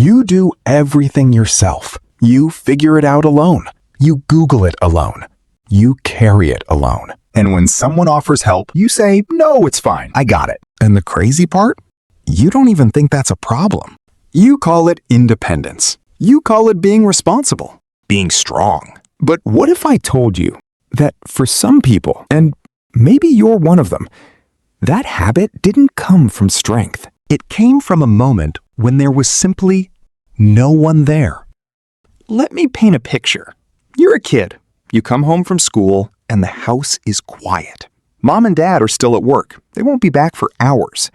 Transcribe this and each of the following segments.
You do everything yourself. You figure it out alone. You Google it alone. You carry it alone. And when someone offers help, you say, "No, it's fine. I got it." And the crazy part? You don't even think that's a problem. You call it independence. You call it being responsible, being strong. But what if I told you that for some people, and maybe you're one of them, that habit didn't come from strength. It came from a moment when there was simply no one there. Let me paint a picture. You're a kid. You come home from school and the house is quiet. Mom and Dad are still at work. They won't be back for hours.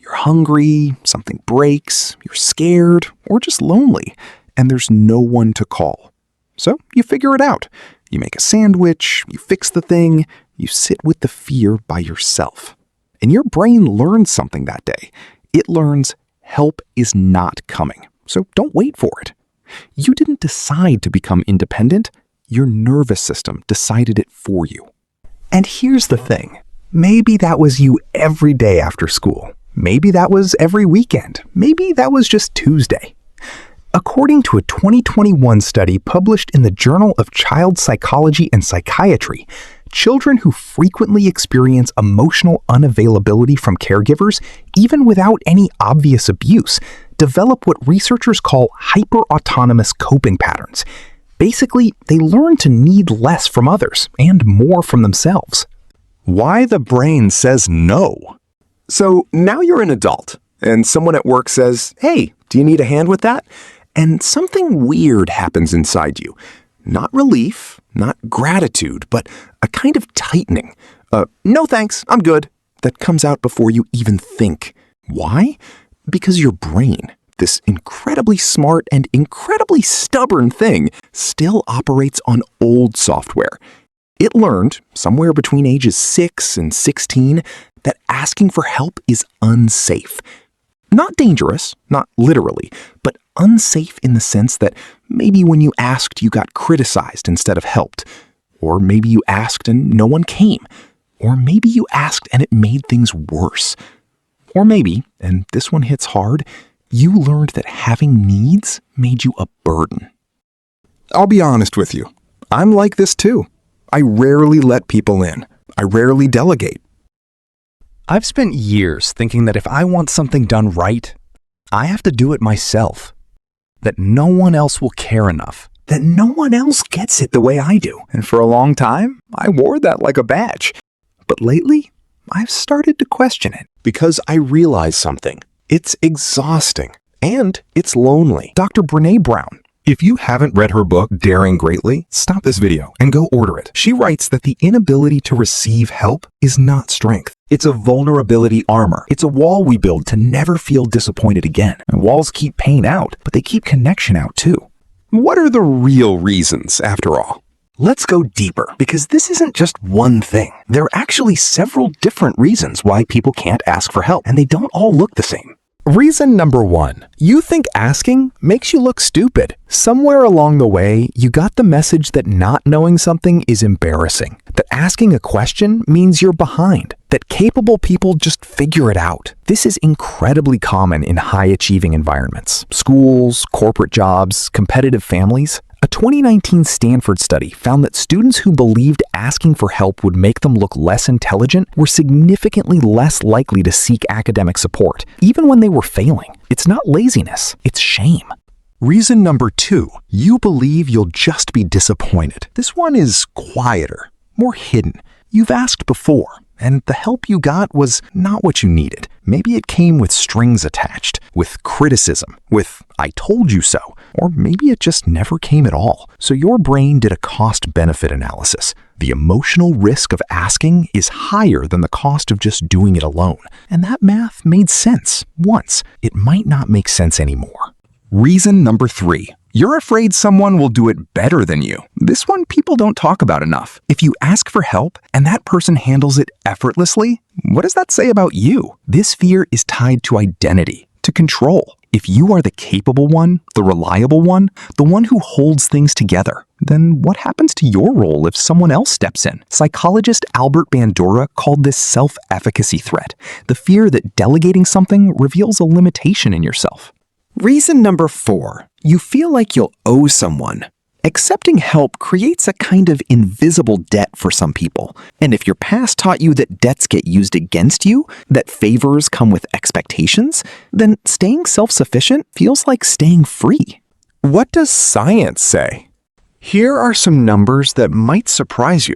You're hungry, something breaks, you're scared, or just lonely, and there's no one to call. So you figure it out. You make a sandwich, you fix the thing, you sit with the fear by yourself. And your brain learns something that day. It learns help is not coming, so don't wait for it. You didn't decide to become independent. Your nervous system decided it for you. And here's the thing. Maybe that was you every day after school. Maybe that was every weekend. Maybe that was just Tuesday. According to a 2021 study published in the Journal of Child Psychology and Psychiatry, children who frequently experience emotional unavailability from caregivers, even without any obvious abuse, develop what researchers call hyper-autonomous coping patterns. Basically, they learn to need less from others and more from themselves. Why the brain says no? So now you're an adult, and someone at work says, "Hey, do you need a hand with that?" And something weird happens inside you. Not relief, not gratitude, but a kind of tightening. "No thanks, I'm good," that comes out before you even think. Why? Because your brain, this incredibly smart and incredibly stubborn thing, still operates on old software. It learned, somewhere between ages 6 and 16, that asking for help is unsafe. Not dangerous, not literally, but unsafe in the sense that maybe when you asked, you got criticized instead of helped. Or maybe you asked and no one came. Or maybe you asked and it made things worse. Or maybe, and this one hits hard, you learned that having needs made you a burden. I'll be honest with you. I'm like this too. I rarely let people in. I rarely delegate. I've spent years thinking that if I want something done right, I have to do it myself. That no one else will care enough. That no one else gets it the way I do. And for a long time, I wore that like a badge. But lately, I've started to question it. Because I realize something. It's exhausting. And it's lonely. Dr. Brené Brown. If you haven't read her book, Daring Greatly, stop this video and go order it. She writes that the inability to receive help is not strength. It's a vulnerability armor. It's a wall we build to never feel disappointed again. And walls keep pain out, but they keep connection out too. What are the real reasons, after all? Let's go deeper, because this isn't just one thing. There are actually several different reasons why people can't ask for help, and they don't all look the same. Reason number 1. You think asking makes you look stupid. Somewhere along the way, you got the message that not knowing something is embarrassing. That asking a question means you're behind. That capable people just figure it out. This is incredibly common in high-achieving environments. Schools, corporate jobs, competitive families. A 2019 Stanford study found that students who believed asking for help would make them look less intelligent were significantly less likely to seek academic support, even when they were failing. It's not laziness, it's shame. Reason number 2, you believe you'll just be disappointed. This one is quieter, more hidden. You've asked before, and the help you got was not what you needed. Maybe it came with strings attached, with criticism, with "I told you so," or maybe it just never came at all. So your brain did a cost-benefit analysis. The emotional risk of asking is higher than the cost of just doing it alone. And that math made sense once. It might not make sense anymore. Reason number 3. You're afraid someone will do it better than you. This one people don't talk about enough. If you ask for help and that person handles it effortlessly, what does that say about you? This fear is tied to identity, to control. If you are the capable one, the reliable one, the one who holds things together, then what happens to your role if someone else steps in? Psychologist Albert Bandura called this self-efficacy threat, the fear that delegating something reveals a limitation in yourself. Reason number 4, you feel like you'll owe someone. Accepting help creates a kind of invisible debt for some people. And if your past taught you that debts get used against you, that favors come with expectations, then staying self-sufficient feels like staying free. What does science say? Here are some numbers that might surprise you.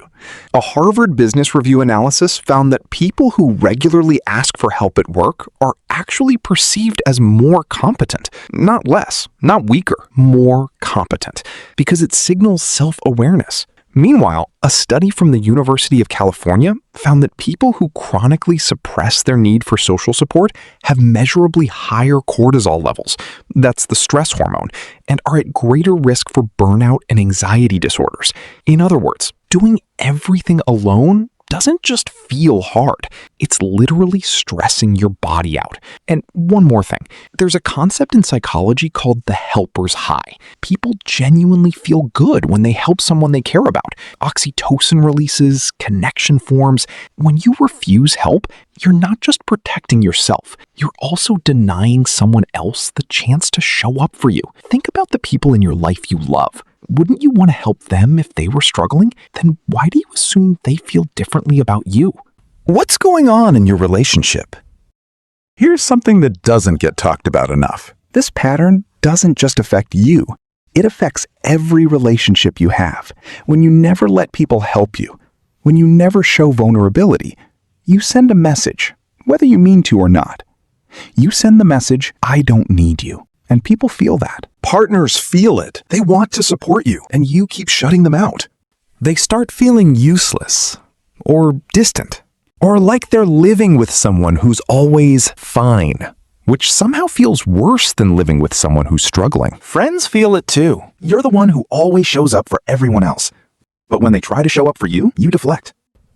A Harvard Business Review analysis found that people who regularly ask for help at work are actually perceived as more competent. Not less, not weaker, more competent, because it signals self-awareness. Meanwhile, a study from the University of California found that people who chronically suppress their need for social support have measurably higher cortisol levels, that's the stress hormone, and are at greater risk for burnout and anxiety disorders. In other words, doing everything alone doesn't just feel hard. It's literally stressing your body out. And one more thing. There's a concept in psychology called the helper's high. People genuinely feel good when they help someone they care about. Oxytocin releases, connection forms. When you refuse help, you're not just protecting yourself. You're also denying someone else the chance to show up for you. Think about the people in your life you love. Wouldn't you want to help them if they were struggling? Then why do you assume they feel differently about you? What's going on in your relationship? Here's something that doesn't get talked about enough. This pattern doesn't just affect you. It affects every relationship you have. When you never let people help you, when you never show vulnerability, you send a message, whether you mean to or not. You send the message, I don't need you. And people feel that. Partners feel it. They want to support you, and you keep shutting them out. They start feeling useless, or distant, or like they're living with someone who's always fine, which somehow feels worse than living with someone who's struggling. Friends feel it too. You're the one who always shows up for everyone else. But when they try to show up for you, you deflect.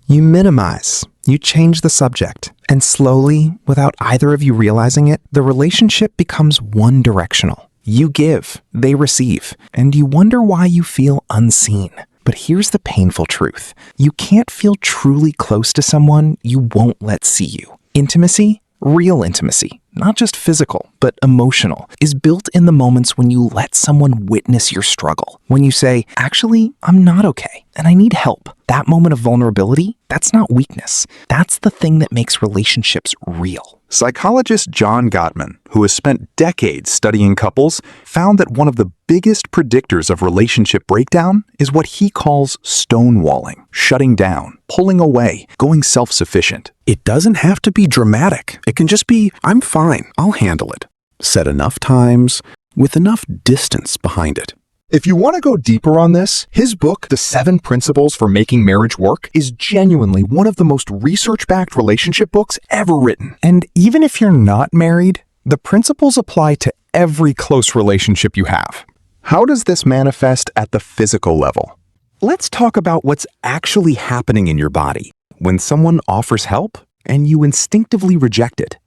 You minimize. You change the subject. And slowly, without either of you realizing it, the relationship becomes one-directional. You give, they receive, and you wonder why you feel unseen. But here's the painful truth. You can't feel truly close to someone you won't let see you. Intimacy, real intimacy, not just physical, but emotional, is built in the moments when you let someone witness your struggle. When you say, actually, I'm not okay, and I need help. That moment of vulnerability, that's not weakness. That's the thing that makes relationships real. Psychologist John Gottman, who has spent decades studying couples, found that one of the biggest predictors of relationship breakdown is what he calls stonewalling, shutting down, pulling away, going self-sufficient. It doesn't have to be dramatic. It can just be, I'm fine, I'll handle it. Said enough times, with enough distance behind it. If you want to go deeper on this, his book, The 7 Principles for Making Marriage Work, is genuinely one of the most research-backed relationship books ever written. And even if you're not married, the principles apply to every close relationship you have. How does this manifest at the physical level? Let's talk about what's actually happening in your body when someone offers help and you instinctively reject it.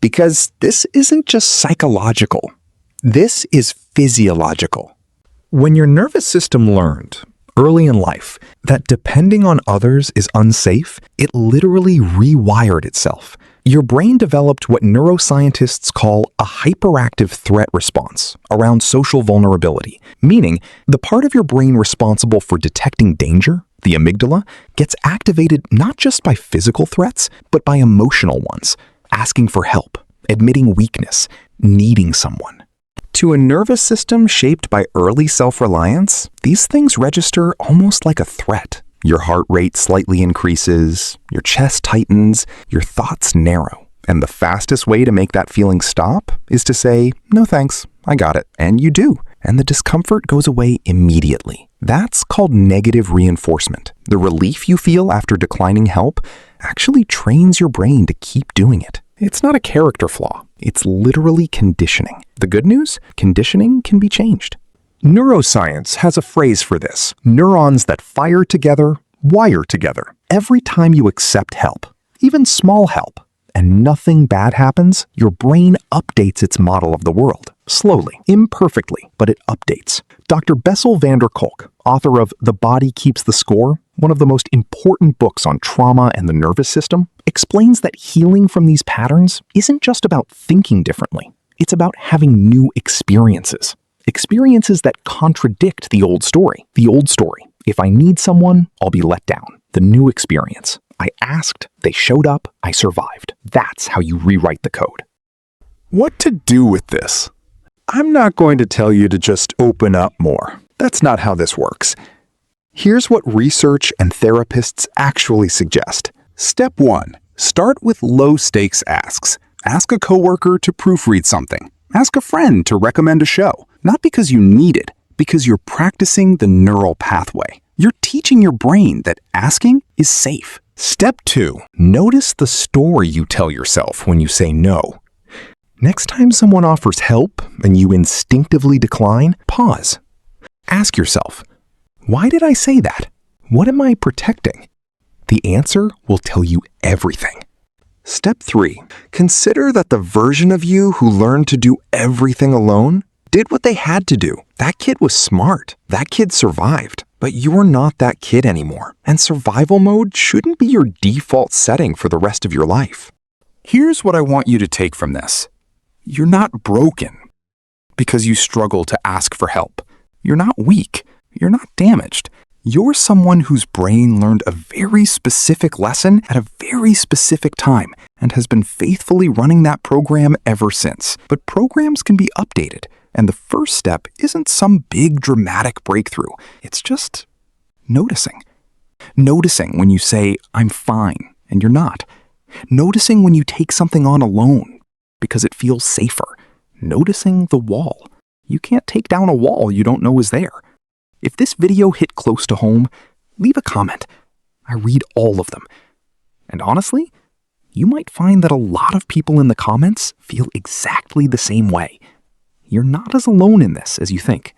Because this isn't just psychological. This is physiological. When your nervous system learned, early in life, that depending on others is unsafe, it literally rewired itself. Your brain developed what neuroscientists call a hyperactive threat response around social vulnerability, meaning the part of your brain responsible for detecting danger, the amygdala, gets activated not just by physical threats, but by emotional ones, asking for help, admitting weakness, needing someone. To a nervous system shaped by early self-reliance, these things register almost like a threat. Your heart rate slightly increases, your chest tightens, your thoughts narrow. And the fastest way to make that feeling stop is to say, no thanks, I got it. And you do. And the discomfort goes away immediately. That's called negative reinforcement. The relief you feel after declining help actually trains your brain to keep doing it. It's not a character flaw. It's literally conditioning. The good news? Conditioning can be changed. Neuroscience has a phrase for this. Neurons that fire together, wire together. Every time you accept help, even small help, and nothing bad happens, your brain updates its model of the world. Slowly, imperfectly, but it updates. Dr. Bessel van der Kolk, author of The Body Keeps the Score, one of the most important books on trauma and the nervous system, explains that healing from these patterns isn't just about thinking differently. It's about having new experiences. Experiences that contradict the old story. The old story. If I need someone, I'll be let down. The new experience. I asked, they showed up, I survived. That's how you rewrite the code. What to do with this? I'm not going to tell you to just open up more. That's not how this works. Here's what research and therapists actually suggest. Step 1. Start with low-stakes asks. Ask a coworker to proofread something. Ask a friend to recommend a show. Not because you need it, because you're practicing the neural pathway. You're teaching your brain that asking is safe. Step 2. Notice the story you tell yourself when you say no. Next time someone offers help and you instinctively decline, pause. Ask yourself, why did I say that? What am I protecting? The answer will tell you everything. Step 3. Consider that the version of you who learned to do everything alone did what they had to do. That kid was smart. That kid survived. But you're not that kid anymore. And survival mode shouldn't be your default setting for the rest of your life. Here's what I want you to take from this. You're not broken because you struggle to ask for help. You're not weak. You're not damaged. You're someone whose brain learned a very specific lesson at a very specific time and has been faithfully running that program ever since. But programs can be updated, and the first step isn't some big dramatic breakthrough. It's just noticing. Noticing when you say, I'm fine, and you're not. Noticing when you take something on alone because it feels safer. Noticing the wall. You can't take down a wall you don't know is there. If this video hit close to home, leave a comment. I read all of them. And honestly, you might find that a lot of people in the comments feel exactly the same way. You're not as alone in this as you think.